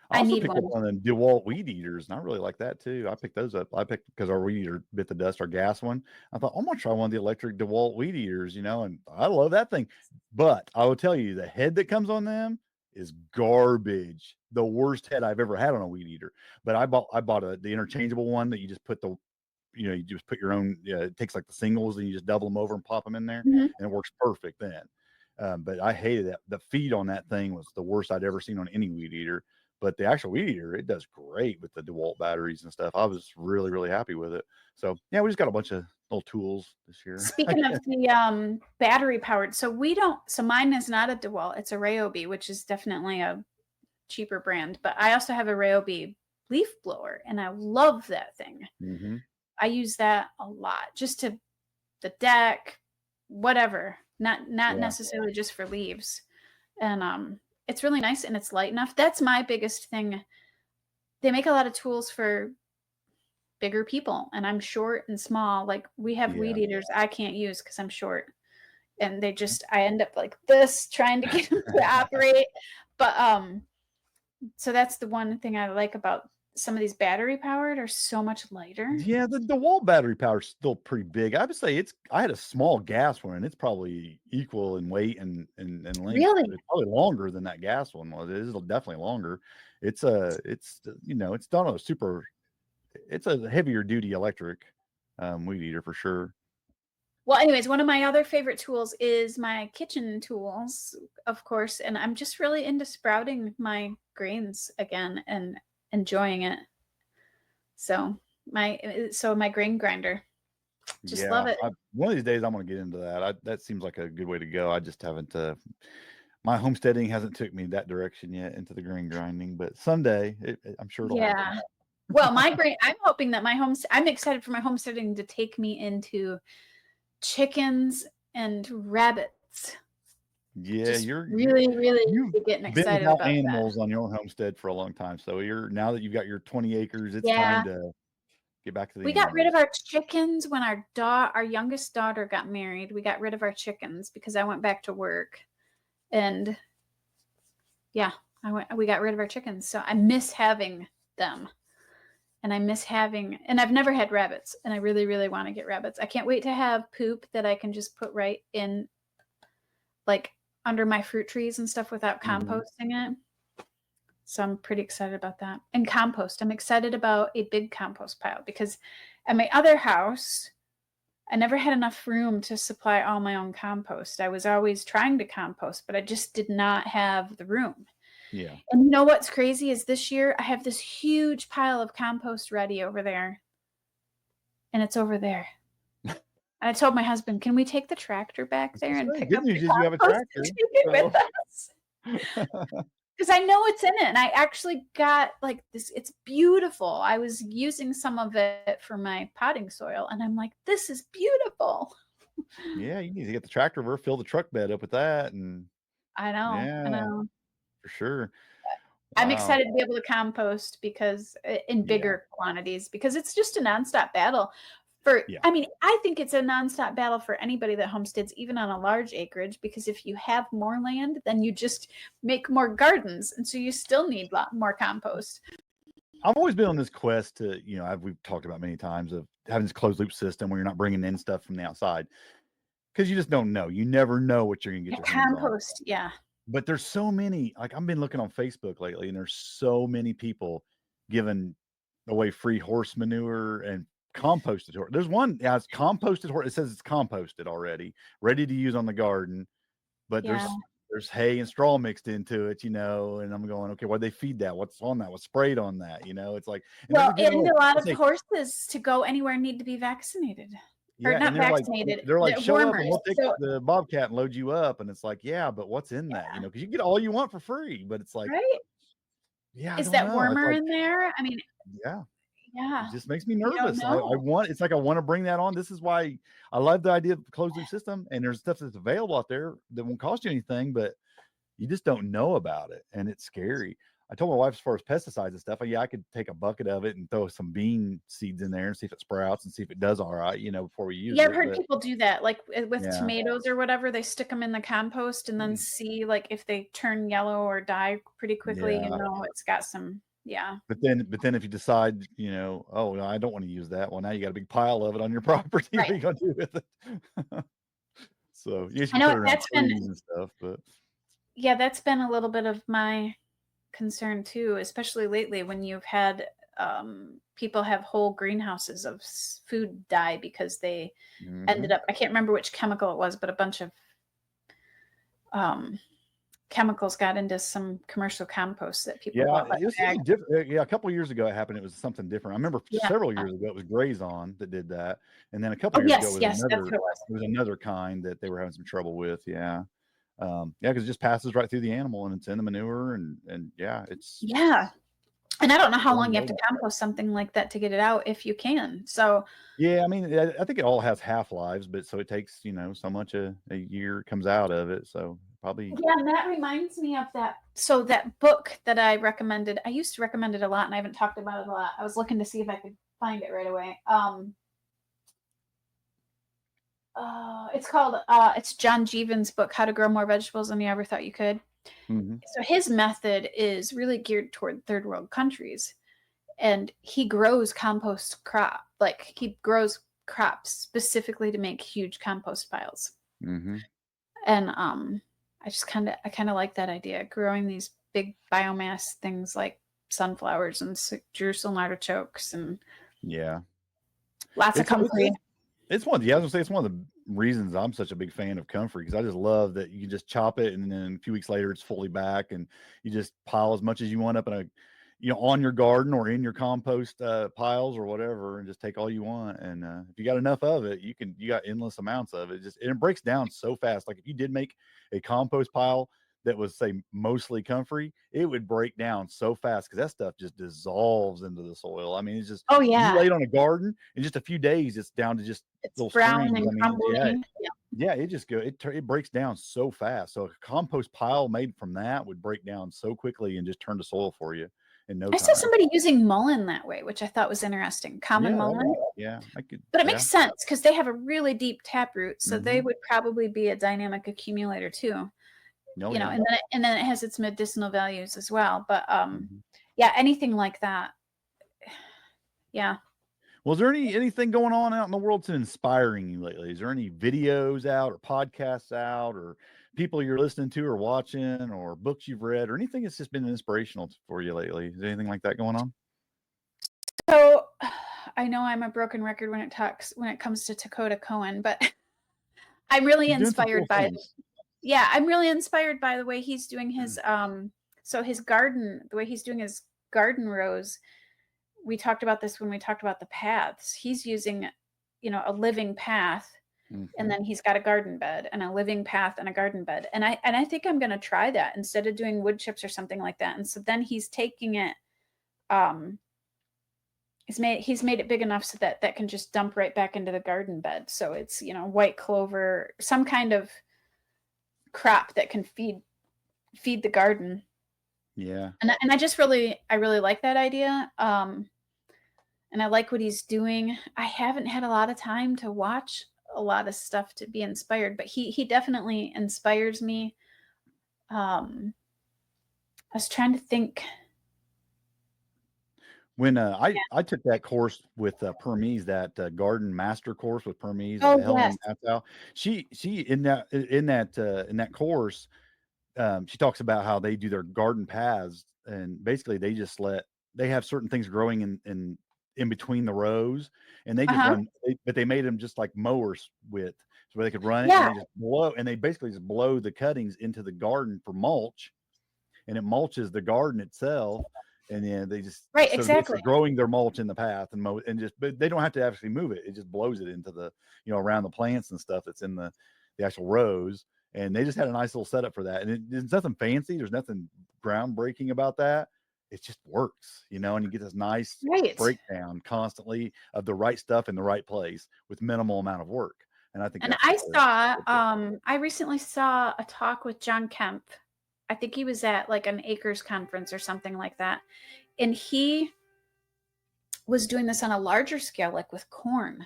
I need one. One of the DeWalt weed eaters, and I really like that too. I picked those up. I picked because our weed eater bit the dust, our gas one. I thought I'm gonna try one of the electric DeWalt weed eaters, and I love that thing. But I will tell you, the head that comes on them is garbage. The worst head I've ever had on a weed eater. But I bought the interchangeable one that you just put you just put your own. It takes like the singles and you just double them over and pop them in there, and it works perfect then. But I hated that. The feed on that thing was the worst I'd ever seen on any weed eater. But the actual weed eater, it does great with the DeWalt batteries and stuff. I was really, really happy with it. So we just got a bunch of little tools this year. Speaking of the battery powered, so mine is not a DeWalt, it's a Ryobi, which is definitely a cheaper brand. But I also have a Ryobi leaf blower, and I love that thing. Mm-hmm. I use that a lot, just to the deck, whatever, not necessarily just for leaves. And it's really nice and it's light enough. That's my biggest thing. They make a lot of tools for bigger people, and I'm short and small. Like we have weed eaters I can't use because I'm short, and I end up like this trying to get them to operate. But so that's the one thing I like about some of these battery powered are so much lighter. Yeah, the DeWalt battery power is still pretty big. I would say I had a small gas one, and it's probably equal in weight and length. Really? It's probably longer than that gas one was. It is definitely longer. It's done a super. It's a heavier duty electric. weed eater for sure. Well, anyways, one of my other favorite tools is my kitchen tools, of course, and I'm just really into sprouting my grains again and enjoying it. So my grain grinder, just love Yeah, it. one of these days I'm gonna get into that. That seems like a good way to go. I just haven't. My homesteading hasn't took me that direction yet into the grain grinding, but someday I'm sure it'll happen. Yeah. Well, I'm hoping that I'm excited for my homesteading to take me into chickens and rabbits. Yeah, Just you've really getting been excited without about that. animals on your own homestead for a long time, so now that you've got your 20 acres, it's Yeah. time to get back to the We got rid animals. of our chickens when our youngest daughter got married. We got rid of our chickens because I went back to work. And yeah, we got rid of our chickens. So I miss having them. And I've never had rabbits, and I really, really want to get rabbits. I can't wait to have poop that I can just put right in, like under my fruit trees and stuff without composting it. So I'm pretty excited about that. And compost. I'm excited about a big compost pile because at my other house, I never had enough room to supply all my own compost. I was always trying to compost, but I just did not have the room. Yeah. And you know what's crazy is this year I have this huge pile of compost ready over there. And it's over there. And I told my husband, can we take the tractor back there and pick Good up the news is you have a compost tractor. and take it with us? Because I know it's in it. And I actually got like this. It's beautiful. I was using some of it for my potting soil. And I'm like, this is beautiful. Yeah, you need to get the tractor over, fill the truck bed up with that. And I know. yeah, for sure. I'm Wow. excited to be able to compost because in bigger quantities, because it's just a nonstop battle I mean, I think it's a nonstop battle for anybody that homesteads, even on a large acreage, because if you have more land, then you just make more gardens. And so you still need more compost. I've always been on this quest to, we've talked about many times of having this closed loop system where you're not bringing in stuff from the outside because you just don't know. You never know what you're going to get your hands on. Compost, yeah. But there's so many, like I've been looking on Facebook lately, and there's so many people giving away free horse manure and composted horse. There's one, it's composted horse. It says it's composted already, ready to use on the garden, but there's hay and straw mixed into it, and I'm going, okay, why'd they feed that? What's on that? What's sprayed on that? It's like, well, and a lot of horses to go anywhere need to be vaccinated. Yeah, or not vaccinated. They're like, show up and we'll take the Bobcat and load you up. And it's like, yeah, but what's in that? Because you get all you want for free. But it's like, right? Yeah, is that wormer in there? I mean, yeah. It just makes me nervous. I want to bring that on. This is why I love the idea of the closed loop system. And there's stuff that's available out there that won't cost you anything, but you just don't know about it. And it's scary. I told my wife as far as pesticides and stuff, I could take a bucket of it and throw some bean seeds in there and see if it sprouts and see if it does all right, before we use it. Yeah, I've heard people do that. Like with tomatoes or whatever, they stick them in the compost and then see like if they turn yellow or die pretty quickly, it's got some, But then if you decide, oh, no, I don't want to use that. Well, now you got a big pile of it on your property. Right. What are you going to do with it? So I know that's been and stuff, but yeah, that's been a little bit of my concern too, especially lately when you've had people have whole greenhouses of food die because they ended up, I can't remember which chemical it was, but a bunch of chemicals got into some commercial compost that people bought. It was different. A couple of years ago it happened. It was something different. I remember several years ago it was Grazon that did that, and then a couple of years ago it was another kind that they were having some trouble with. Because it just passes right through the animal and it's in the manure and it's and I don't know how long you have to compost something like that to get it out if you can. So I mean, I think it all has half-lives, but so it takes so much a year comes out of it. So probably and that reminds me of that. So that book that I recommended, I used to recommend it a lot and I haven't talked about it a lot. I was looking to see if I could find it right away. It's called it's John Jeevan's book, How to Grow More Vegetables Than You Ever Thought You Could. So his method is really geared toward third world countries, and he grows compost crop, like he grows crops specifically to make huge compost piles. And I kind of like that idea, growing these big biomass things like sunflowers and Jerusalem artichokes and Lots of comfrey. It's one. Yeah, I was gonna say it's one of the reasons I'm such a big fan of comfrey, because I just love that you can just chop it and then a few weeks later it's fully back, and you just pile as much as you want up in a, on your garden or in your compost piles or whatever, and just take all you want. And if you got enough of it, you got endless amounts of it. And it breaks down so fast. Like if you did make a compost pile that was, say, mostly comfrey, it would break down so fast because that stuff just dissolves into the soil. I mean, it's just, Oh you yeah, lay it on a garden in just a few days, it's down to just it's little brown streams. and I mean, crumbling. yeah, it breaks down so fast. So a compost pile made from that would break down so quickly and just turn to soil for you in no I saw time. somebody using mullein that way, which I thought was interesting. Common mullein. But it makes sense because they have a really deep taproot, so they would probably be a dynamic accumulator too. No, And then it has its medicinal values as well. But yeah, anything like that. Yeah. Well, is there anything going on out in the world that's inspiring you lately? Is there any videos out or podcasts out or people you're listening to or watching or books you've read or anything that's just been inspirational for you lately? Is there anything like that going on? So I know I'm a broken record when it comes to Dakota Cohen, but I'm really inspired by I'm really inspired by the way he's doing his so his garden, the way he's doing his garden rows. We talked about this when we talked about the paths. He's using, a living path, and then he's got a garden bed and a living path and a garden bed. And I think I'm going to try that instead of doing wood chips or something like that. And so then he's taking it, he's made it big enough so that can just dump right back into the garden bed. So it's, white clover, some kind of crop that can feed the garden. Yeah. And I really like that idea. And I like what he's doing. I haven't had a lot of time to watch a lot of stuff to be inspired, but he definitely inspires me. I was trying to think. When I took that course with Permise, that garden master course with Permise, Yes. she in that course, she talks about how they do their garden paths, and basically they have certain things growing in between the rows, and they just run, but they made them just like mowers width, so where they could run it, and they basically just blow the cuttings into the garden for mulch, and it mulches the garden itself. And then they just exactly growing their mulch in the path but they don't have to actually move it. It just blows it into the, around the plants and stuff that's in the actual rows. And they just had a nice little setup for that. And there's nothing fancy. There's nothing groundbreaking about that. It just works, and you get this nice breakdown constantly of the right stuff in the right place with minimal amount of work. And I think, I recently saw a talk with John Kemp. I think he was at like an acres conference or something like that. And he was doing this on a larger scale, like with corn.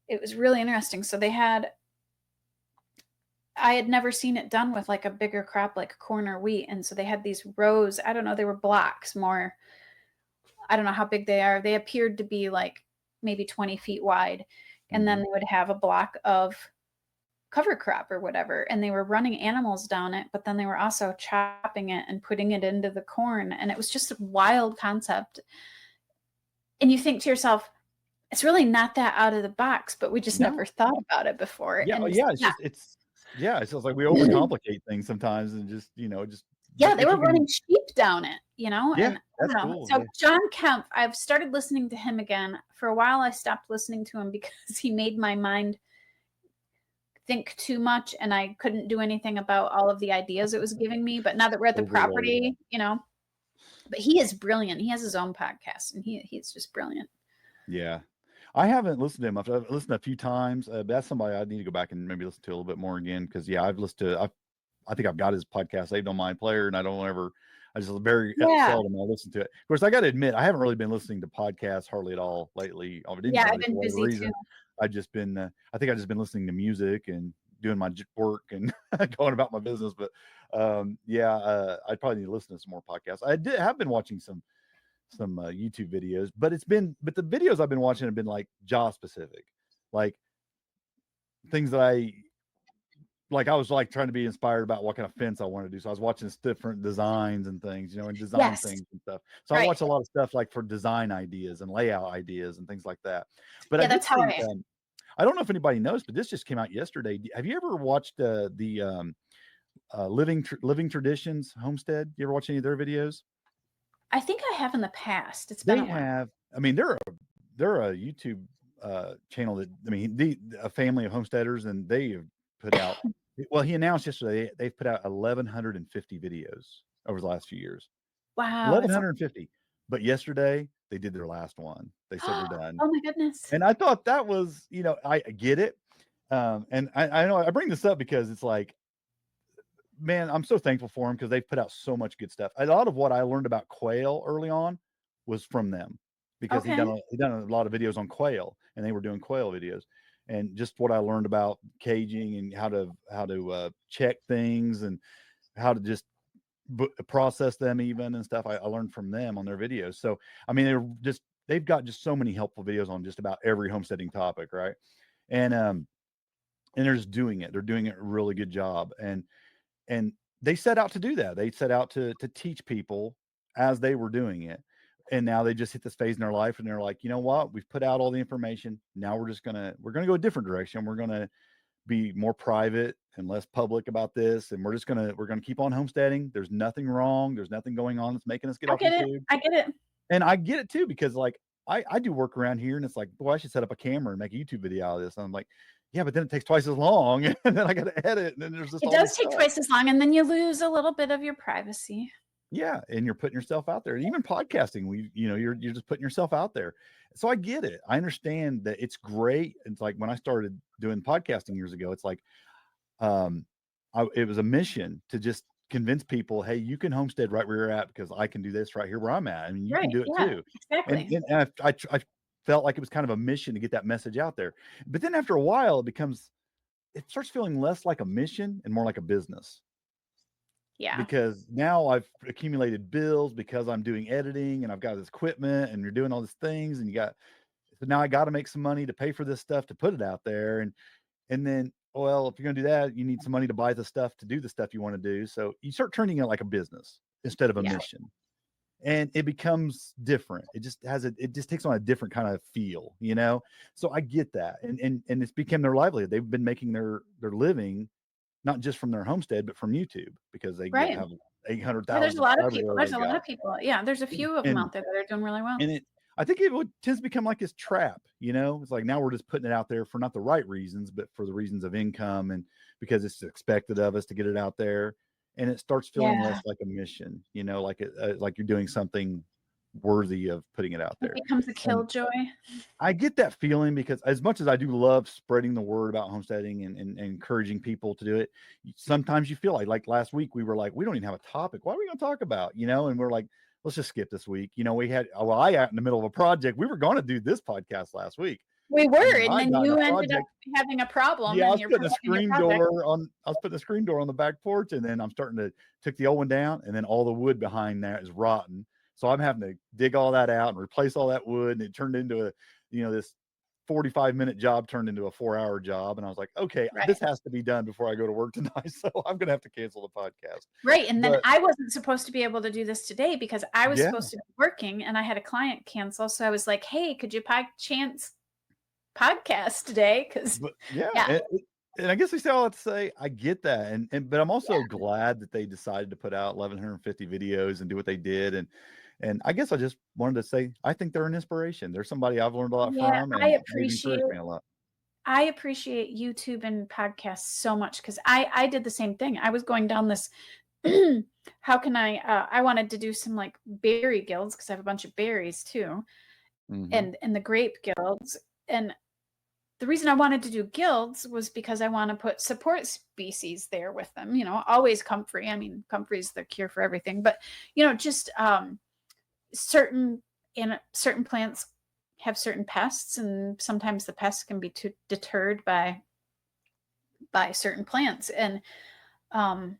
It was really interesting. So I had never seen it done with like a bigger crop like corn or wheat. And so they had these rows, I don't know, they were blocks more. I don't know how big they are. They appeared to be like maybe 20 feet wide. And then they would have a block of cover crop or whatever, and they were running animals down it, but then they were also chopping it and putting it into the corn, and it was just a wild concept. And you think to yourself, it's really not that out of the box, but we just never thought about it before. It sounds like we overcomplicate things sometimes, and they were running sheep down it, and that's cool. So John Kemp, I've started listening to him again. For a while I stopped listening to him because he made my mind think too much, and I couldn't do anything about all of the ideas it was giving me. But now that we're at the property, but he is brilliant. He has his own podcast, and he's just brilliant. Yeah. I haven't listened to him. I've listened a few times. But that's somebody I need to go back and maybe listen to a little bit more again. Cause I've listened to, I think I've got his podcast saved on my player, and I just very seldom I listen to it. Of course, I got to admit, I haven't really been listening to podcasts hardly at all lately. I've been busy too. I've just been, I think I've just been listening to music and doing my work and going about my business. But I probably need to listen to some more podcasts. I have been watching some YouTube videos, but the videos I've been watching have been like job specific, like things that like I was like trying to be inspired about what kind of fence I want to do. So I was watching different designs and things, and design Yes. things and stuff. So I watch a lot of stuff like for design ideas and layout ideas and things like that. But Yeah, I did that's how think, I am. I don't know if anybody knows, but this just came out yesterday. Have you ever watched the Living Traditions Homestead? You ever watch any of their videos? I think I have in the past. It's been They a while. have. I mean, they're a YouTube channel that, I mean, a family of homesteaders, and they have put out. Well, he announced yesterday they've put out 1,150 videos over the last few years. Wow. 1,150. But yesterday they did their last one. They said they're done. Oh my goodness. And I thought that was, I get it. And I know I bring this up because it's like, man, I'm so thankful for them because they've put out so much good stuff. A lot of what I learned about quail early on was from them, because he done a lot of videos on quail, and they were doing quail videos, and just what I learned about caging and how to check things and how to just process them even and stuff. I learned from them on their videos. So I mean, they've got just so many helpful videos on just about every homesteading topic, right? And they're just doing it. They're doing it a really good job. And they set out to do that. They set out to teach people as they were doing it. And now they just hit this phase in their life, and they're like, you know what? We've put out all the information. Now we're gonna go a different direction. We're gonna be more private and less public about this, and we're gonna keep on homesteading. There's nothing wrong. There's nothing going on that's making us get off YouTube. I get it. And I get it too, because like I do work around here, and it's like, boy, I should set up a camera and make a YouTube video out of this. And I'm like, yeah, but then it takes twice as long, and then I got to edit, and then there's just it does take twice as long, and then you lose a little bit of your privacy. Yeah, and you're putting yourself out there. And even podcasting, you're just putting yourself out there. So I get it. I understand that it's great. It's like when I started doing podcasting years ago, it's like it was a mission to just convince people, hey, you can homestead right where you're at, because I can do this right here where I'm at. I mean, you can do it too. Exactly. And I felt like it was kind of a mission to get that message out there. But then after a while, it starts feeling less like a mission and more like a business. Yeah. Because now I've accumulated bills because I'm doing editing, and I've got this equipment, and you're doing all these things, and so now I got to make some money to pay for this stuff to put it out there. And then, well, if you're going to do that, you need some money to buy the stuff to do the stuff you want to do. So you start turning it like a business instead of a mission, and it becomes different. It just takes on a different kind of feel, So I get that. And it's become their livelihood. They've been making their living, not just from their homestead, but from YouTube, because they have 800,000. There's a lot of people. There's a lot of people. Yeah, there's a few of them out there that are doing really well. And I think it tends to become like this trap, It's like now we're just putting it out there for not the right reasons, but for the reasons of income, and because it's expected of us to get it out there, and it starts feeling less like a mission, like you're doing something worthy of putting it out there. It becomes a killjoy. I get that feeling, because as much as I do love spreading the word about homesteading and encouraging people to do it, sometimes you feel like last week we were like, we don't even have a topic. What are we going to talk about? And we're like, let's just skip this week. I got in the middle of a project. We were going to do this podcast last week. We were, and then you ended up having a problem. Yeah, I was putting a screen door on the back porch, and then I'm took the old one down, and then all the wood behind that is rotten. So I'm having to dig all that out and replace all that wood, and it turned into this 45-minute job turned into a 4-hour job. And I was like, okay, this has to be done before I go to work tonight. So I'm going to have to cancel the podcast. Right. And then I wasn't supposed to be able to do this today because I was supposed to be working, and I had a client cancel. So I was like, hey, could you by chance podcast today? And I guess we say all that to say, I get that. But I'm also glad that they decided to put out 1,150 videos and do what they did. And I guess I just wanted to say, I think they're an inspiration. They're somebody I've learned a lot from. And I appreciate YouTube and podcasts so much, because I did the same thing. I was going down this, how can I wanted to do some like berry guilds, because I have a bunch of berries too, and the grape guilds. And the reason I wanted to do guilds was because I want to put support species there with them, always comfrey. I mean, comfrey is the cure for everything, but just certain plants have certain pests, and sometimes the pests can be deterred by certain plants. And I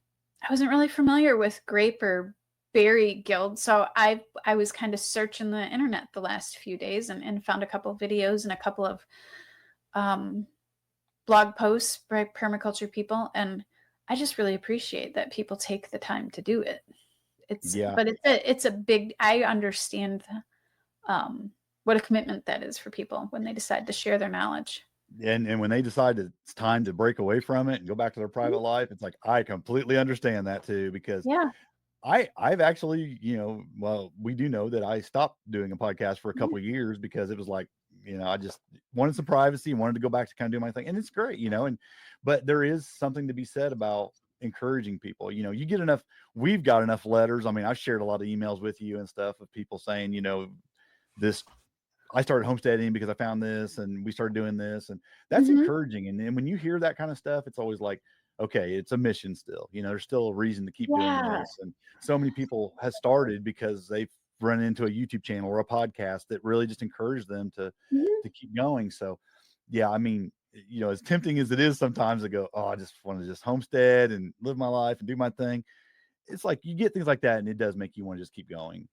wasn't really familiar with grape or berry guild, so I was kind of searching the internet the last few days and found a couple of videos and a couple of blog posts by permaculture people, and I just really appreciate that people take the time to do it. But it's a big, I understand what a commitment that is for people when they decide to share their knowledge. And when they decide that it's time to break away from it and go back to their private life, it's like, I completely understand that too, because I've actually, well, we do know that I stopped doing a podcast for a couple of years because it was like, I just wanted some privacy and wanted to go back to kind of do my thing. And it's great, but there is something to be said about encouraging people. You get enough, we've got enough letters. I mean, I shared a lot of emails with you and stuff of people saying, this, I started homesteading because I found this and we started doing this, and that's encouraging. And then when you hear that kind of stuff, it's always like, okay, it's a mission still, there's still a reason to keep doing this. And so many people have started because they've run into a YouTube channel or a podcast that really just encouraged them to keep going. So yeah, I mean, as tempting as it is sometimes to go, oh, I just want to just homestead and live my life and do my thing. It's like you get things like that and it does make you want to just keep going,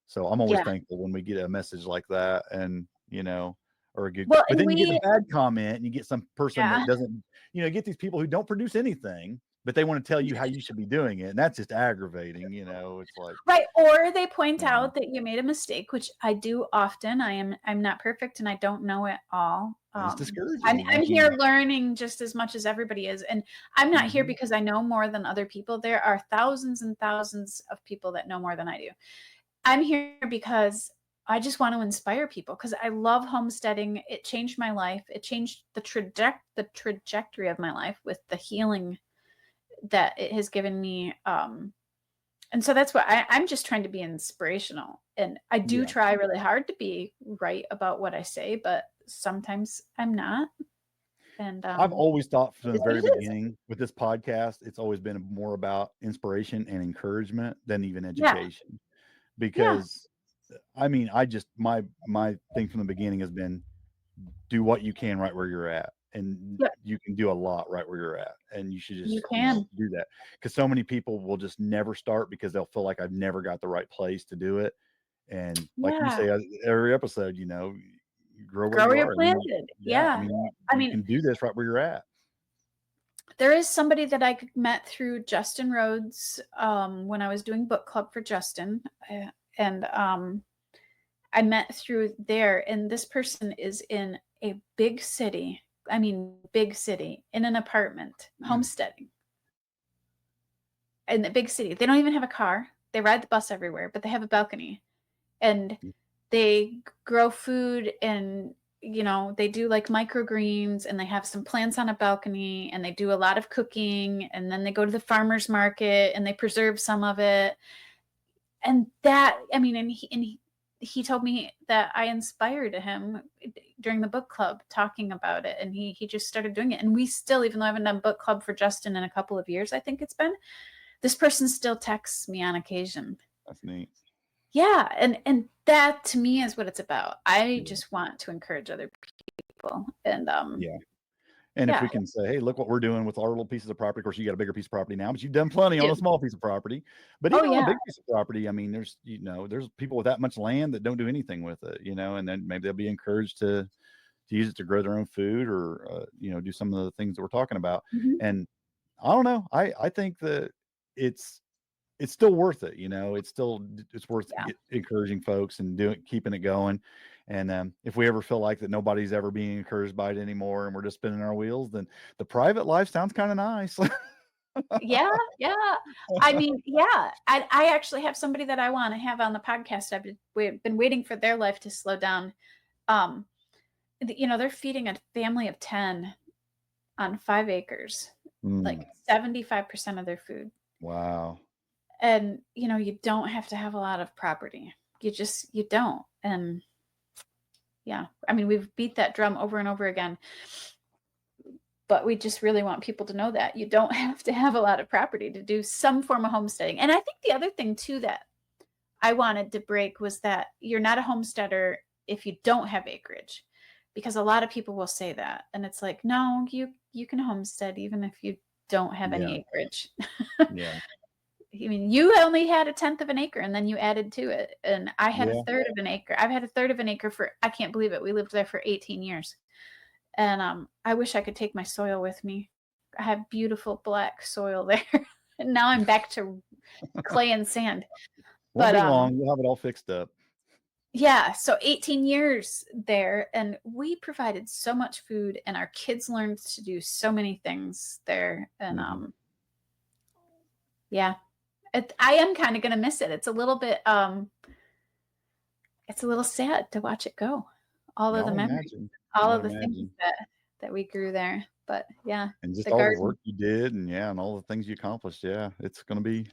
So I'm always thankful when we get a message like that, and or a good. But then you get a bad comment, and you get some person that doesn't. Get these people who don't produce anything, but they want to tell you how you should be doing it, and that's just aggravating. It's like right, or they point out that you made a mistake, which I do often. I'm not perfect, and I don't know it all. It's discouraging. I'm here learning just as much as everybody is, and I'm not here because I know more than other people. There are thousands and thousands of people that know more than I do. I'm here because I just want to inspire people, because I love homesteading. It changed my life. It changed the trajectory of my life with the healing that it has given me. And so that's what I'm just trying to be inspirational. And I do try really hard to be right about what I say, but sometimes I'm not. And I've always thought from the very beginning with this podcast, it's always been more about inspiration and encouragement than even education. Because I mean, my thing from the beginning has been do what you can right where you're at, and you can do a lot right where you're at, and you should just do that, because so many people will just never start because they'll feel like I've never got the right place to do it. And like you say every episode, grow where you're planted. I mean, you can do this right where you're at. There is somebody that I met through Justin Rhodes when I was doing book club for Justin. And I met through there. And this person is in a big city. I mean, big city, in an apartment, homesteading. In the big city. They don't even have a car. They ride the bus everywhere, but they have a balcony. And they grow food, and they do like microgreens, and they have some plants on a balcony, and they do a lot of cooking, and then they go to the farmer's market and they preserve some of it. And that, I mean, and he told me that I inspired him during the book club talking about it, and he just started doing it. And we still, even though I haven't done book club for Justin in a couple of years, I think it's been, this person still texts me on occasion. That's neat. Yeah. And that to me is what it's about. I just want to encourage other people. And if we can say, hey, look what we're doing with our little pieces of property. Of course, you got a bigger piece of property now, but you've done plenty on a small piece of property. But even on a big piece of property, I mean, there's people with that much land that don't do anything with it, and then maybe they'll be encouraged to use it to grow their own food, or do some of the things that we're talking about. And I don't know. I think that it's still worth it. It's worth encouraging folks and keeping it going. And if we ever feel like that nobody's ever being encouraged by it anymore, and we're just spinning our wheels, then the private life sounds kind of nice. Yeah. I mean, I actually have somebody that I want to have on the podcast. We've been waiting for their life to slow down. They're feeding a family of 10 on 5 acres, like 75% of their food. Wow. And, you don't have to have a lot of property. You don't. And I mean, we've beat that drum over and over again, but we just really want people to know that you don't have to have a lot of property to do some form of homesteading. And I think the other thing too that I wanted to break was that you're not a homesteader if you don't have acreage, because a lot of people will say that. And it's like, no, you can homestead even if you don't have any acreage. I mean, you only had 1/10 of an acre, and then you added to it. And I had 1/3 of an acre. I've had 1/3 of an acre for, I can't believe it, we lived there for 18 years. And I wish I could take my soil with me. I have beautiful black soil there. And now I'm back to clay and sand. Won't But be long. We'll have it all fixed up. yeah, so 18 years there, and we provided so much food, and our kids learned to do so many things there. And yeah, I am kind of gonna miss it. It's a little bit it's a little sad to watch it go. All of the memories, all of the things that we grew there. But yeah, and just the all garden. the work you did, and all the things you accomplished. Yeah, it's gonna be.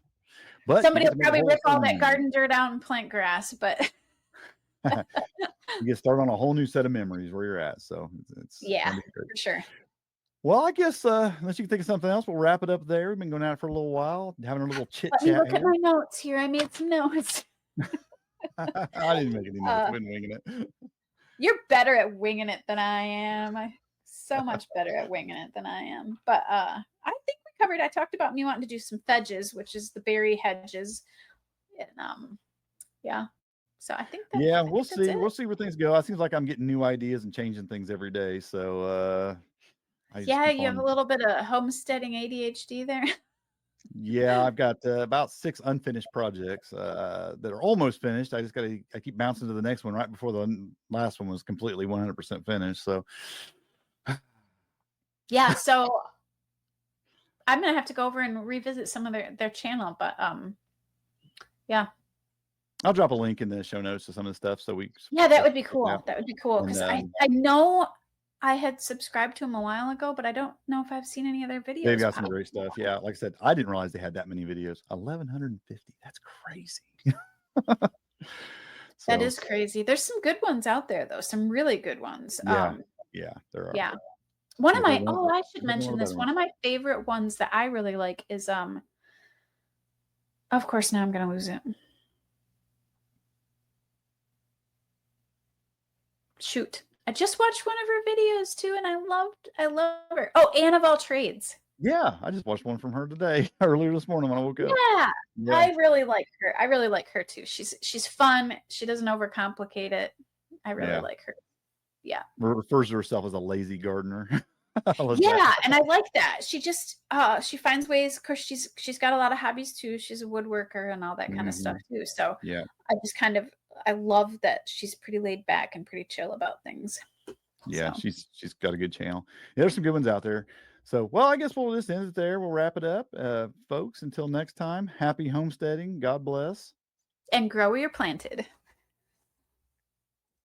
But Somebody will probably rip all that garden dirt out and plant grass, but you get started on a whole new set of memories where you're at. So it's yeah, for sure. Well, I guess unless you can think of something else, we'll wrap it up there. We've been going out for a little while, having a little chit chat. Let me look at my notes here. I made some notes. I didn't make any notes. I've been winging it. You're better at winging it than I am. I'm so much better at winging it than I am. But I think we covered. I talked about me wanting to do some hedges, which is the berry hedges, and yeah. So I think that we'll see. We'll see where things go. It seems like I'm getting new ideas and changing things every day. So you have a little bit of homesteading ADHD there. Yeah, I've got about 6 unfinished projects that are almost finished. I keep bouncing to the next one right before the last one was completely 100% finished. So yeah, so I'm gonna have to go over and revisit some of their channel, but yeah. I'll drop a link in the show notes to some of the stuff. So that would be cool. That would be cool because I know I had subscribed to them a while ago, but I don't know if I've seen any of their videos. They've got some great stuff. Yeah, like I said, I didn't realize they had that many videos. 1,150. That's crazy. That is crazy. There's some good ones out there, though. Some really good ones. Yeah, there are. Yeah. One of my I should mention this. One of my favorite ones that I really like is of course now I'm gonna lose it. Shoot. I just watched one of her videos too, and I love her. Oh, Anne of All Trades. Yeah, I just watched one from her today, earlier this morning when I woke up. Yeah, I really like her. I really like her too. She's fun. She doesn't overcomplicate it. I really like her. Yeah. Refers to herself as a lazy gardener. And I like that. She just she finds ways. Of course, she's got a lot of hobbies too. She's a woodworker and all that kind of stuff too. So yeah, I love that she's pretty laid back and pretty chill about things. Yeah, so. She's got a good channel. Yeah, there's some good ones out there. So, well, I guess we'll just end it there. We'll wrap it up. Folks, until next time, happy homesteading. God bless. And grow where you're planted.